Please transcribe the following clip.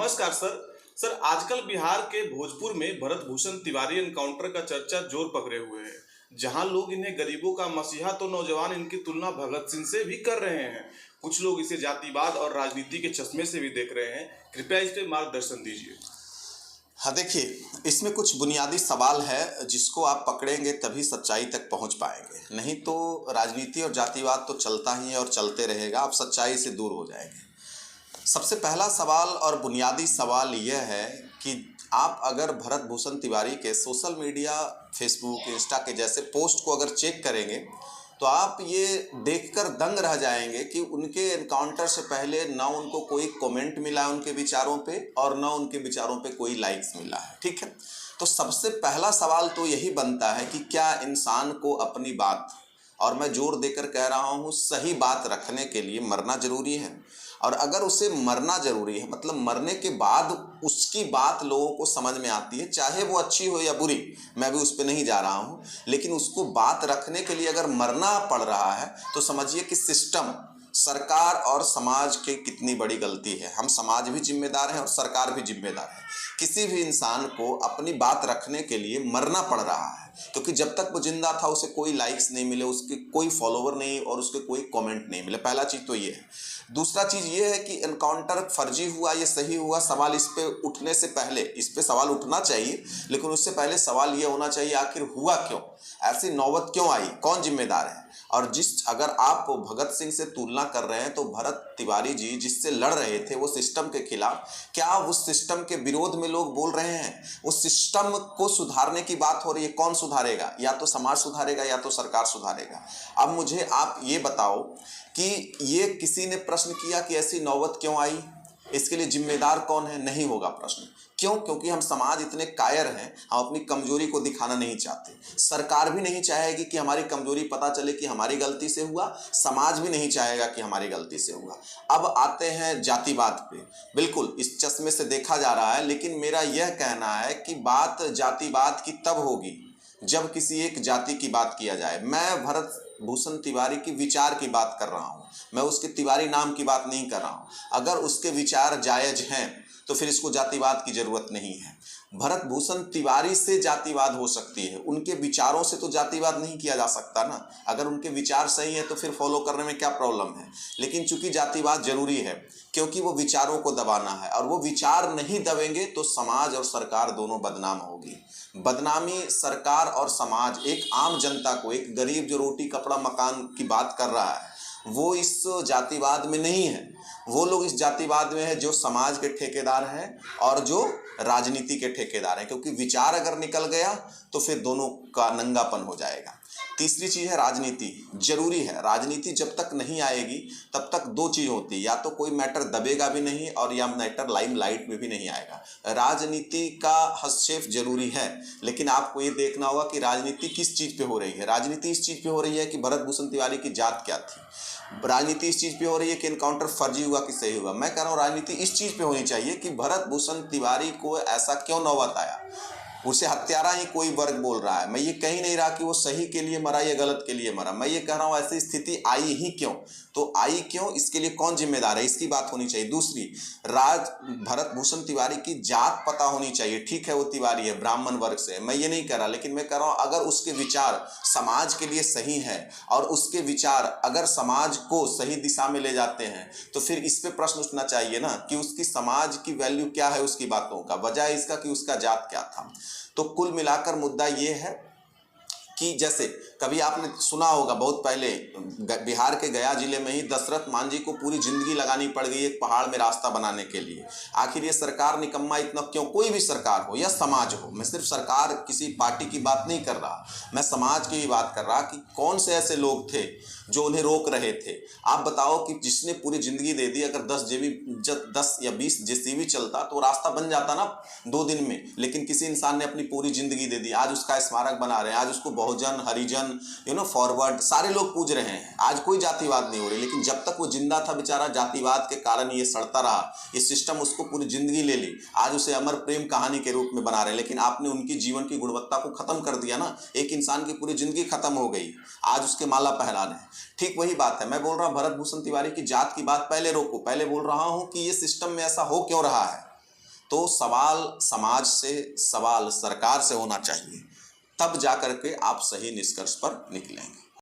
नमस्कार sir. Sir, आजकल बिहार के भोजपुर में भरत भूषण तिवारी एनकाउंटर का चर्चा जोर पकड़े हुए है। जहां लोग इन्हें गरीबों का मसीहा तो नौजवान इनकी तुलना भगत सिंह से भी कर रहे हैं। कुछ लोग इसे जातिवाद और राजनीति के चश्मे से भी देख रहे हैं। कृपया इस पे मार्गदर्शन दीजिए। हाँ, देखिए, इसमें कुछ बुनियादी सवाल है जिसको आप पकड़ेंगे तभी सच्चाई तक पहुंच पाएंगे। नहीं तो राजनीति और जातिवाद तो चलता ही है और चलते रहेगा, आप सच्चाई से दूर हो जाएंगे। सबसे पहला सवाल और बुनियादी सवाल यह है कि आप अगर भरत भूषण तिवारी के सोशल मीडिया, फेसबुक, इंस्टा के जैसे पोस्ट को अगर चेक करेंगे तो आप ये देखकर दंग रह जाएंगे कि उनके एनकाउंटर से पहले ना उनको कोई कमेंट मिला है उनके विचारों पे और ना उनके विचारों पे कोई लाइक्स मिला है। ठीक है, तो सबसे पहला सवाल तो यही बनता है कि क्या इंसान को अपनी बात, और मैं जोर देकर कह रहा हूँ, सही बात रखने के लिए मरना जरूरी है। और अगर उसे मरना जरूरी है, मतलब मरने के बाद उसकी बात लोगों को समझ में आती है, चाहे वो अच्छी हो या बुरी, मैं भी उस पर नहीं जा रहा हूँ, लेकिन उसको बात रखने के लिए अगर मरना पड़ रहा है तो समझिए कि सिस्टम, सरकार और समाज की कितनी बड़ी गलती है। हम समाज भी जिम्मेदार हैं और सरकार भी जिम्मेदार है। किसी भी इंसान को अपनी बात रखने के लिए मरना पड़ रहा है, क्योंकि जब तक वो जिंदा था उसे कोई लाइक्स नहीं मिले, उसके कोई फॉलोवर नहीं और उसके कोई कमेंट नहीं मिले। पहला चीज तो ये है। दूसरा चीज ये है कि एनकाउंटर फर्जी हुआ या सही हुआ, सवाल इस पे उठने से पहले, इस पे सवाल उठना चाहिए, लेकिन उससे पहले सवाल ये होना चाहिए आखिर हुआ क्यों, ऐसी नौबत क्यों आई, कौन जिम्मेदार है। और अगर आप भगत सिंह से तुलना कर रहे हैं तो भरत तिवारी जी जिससे लड़ रहे थे वो सिस्टम के खिलाफ, क्या उस सिस्टम के विरोध में लोग बोल रहे हैं? उस सिस्टम को सुधारने की बात हो रही है, कौन सुधारेगा? या तो समाज सुधारेगा या तो सरकार सुधारेगा। अब मुझे आप ये बताओ कि ये किसी ने प्रश्न किया कि ऐसी नौबत क्यों आई, इसके लिए जिम्मेदार कौन है? नहीं होगा प्रश्न। क्यों? क्योंकि हम समाज इतने कायर हैं, हम अपनी कमजोरी को दिखाना नहीं चाहते। सरकार भी नहीं चाहेगी कि हमारी कमजोरी पता चले कि हमारी गलती से हुआ, समाज भी नहीं चाहेगा कि हमारी गलती से हुआ। अब आते हैं जातिवाद पे। बिल्कुल इस चश्मे से देखा जा रहा है, लेकिन मेरा यह कहना है कि बात जातिवाद की तब होगी जब किसी एक जाति की बात किया जाए। मैं भरत भूषण तिवारी की विचार की बात कर रहा हूं, मैं उसके तिवारी नाम की बात नहीं कर रहा हूं। अगर उसके विचार जायज हैं तो फिर इसको जातिवाद की जरूरत नहीं है। भरत भूषण तिवारी से जातिवाद हो सकती है, उनके विचारों से तो जातिवाद नहीं किया जा सकता ना। अगर उनके विचार सही है तो फिर फॉलो करने में क्या प्रॉब्लम है। लेकिन चूंकि जातिवाद जरूरी है क्योंकि वो विचारों को दबाना है, और वो विचार नहीं दबेंगे तो समाज और सरकार दोनों बदनाम होगी। बदनामी सरकार और समाज, एक आम जनता को, एक गरीब जो रोटी कपड़ा मकान की बात कर रहा है, वो इस जातिवाद में नहीं है। वो लोग इस जातिवाद में है जो समाज के ठेकेदार हैं और जो राजनीति के ठेकेदार हैं, क्योंकि विचार अगर निकल गया तो फिर दोनों का नंगापन हो जाएगा। तीसरी चीज है राजनीति। जरूरी है, राजनीति जब तक नहीं आएगी तब तक दो चीज होती है, या तो कोई मैटर दबेगा भी नहीं और या मैटर लाइमलाइट में भी नहीं आएगा। राजनीति का हस्तक्षेप जरूरी है, लेकिन आपको ये देखना होगा कि राजनीति किस चीज पे हो रही है। राजनीति इस चीज पे हो रही है कि भरत भूषण तिवारी की जात क्या थी। राजनीति इस चीज पे हो रही है कि एनकाउंटर फर्जी हुआ कि सही हुआ। मैं कह रहा हूँ राजनीति इस चीज पे होनी चाहिए कि भरत भूषण तिवारी को ऐसा क्यों नौबत आया। उसे हत्यारा ही कोई वर्ग बोल रहा है। मैं ये कह ही नहीं रहा कि वो सही के लिए मरा या गलत के लिए मरा, मैं ये कह रहा हूँ ऐसी स्थिति आई ही क्यों, तो आई क्यों, इसके लिए कौन जिम्मेदार है, इसकी बात होनी चाहिए। दूसरी, भरत भूषण तिवारी की जात पता होनी चाहिए। ठीक है, वो तिवारी है, ब्राह्मण वर्ग से है, मैं ये नहीं कह रहा, लेकिन मैं कह रहा हूँ अगर उसके विचार समाज के लिए सही है और उसके विचार अगर समाज को सही दिशा में ले जाते हैं तो फिर इस पे प्रश्न उठना चाहिए ना कि उसकी समाज की वैल्यू क्या है उसकी बातों का, बजाय इसका कि उसका जात क्या था। तो कुल मिलाकर मुद्दा ये है कि जैसे कभी आपने सुना होगा बहुत पहले, बिहार के गया जिले में ही दशरथ मांझी को पूरी जिंदगी लगानी पड़ गई एक पहाड़ में रास्ता बनाने के लिए। आखिर ये सरकार निकम्मा इतना क्यों? कोई भी सरकार हो या समाज हो, मैं सिर्फ सरकार किसी पार्टी की बात नहीं कर रहा, मैं समाज की ही बात कर रहा कि कौन से ऐसे लोग थे जो उन्हें रोक रहे थे। आप बताओ कि जिसने पूरी जिंदगी दे दी, अगर 10 या 20 जेसीबी चलता तो रास्ता बन जाता ना 2 दिन में, लेकिन किसी इंसान ने अपनी पूरी जिंदगी दे दी। आज उसका स्मारक बना रहे हैं, आज उसको बहुजन, हरिजन, फॉरवर्ड सारे लोग पूज रहे हैं। आज कोई जातिवाद नहीं हो रही, लेकिन जब तक वो जिंदा था बेचारा, जातिवाद के कारण ये सड़ता रहा, ये सिस्टम उसको पूरी जिंदगी ले ली। आज उसे अमर प्रेम कहानी के रूप में बना रहे हैं, लेकिन आपने उनकी जीवन की गुणवत्ता को खत्म कर दिया ना। एक इंसान की पूरी जिंदगी खत्म हो गई, आज उसके माला पहला रहे। ठीक वही बात है। मैं बोल रहा हूं भरत भूषण तिवारी की जात की बात पहले रोको, पहले बोल रहा हूं कि ये सिस्टम में ऐसा हो क्यों रहा है। तो सवाल समाज से, सवाल सरकार से होना चाहिए, तब जा करके आप सही निष्कर्ष पर निकलेंगे।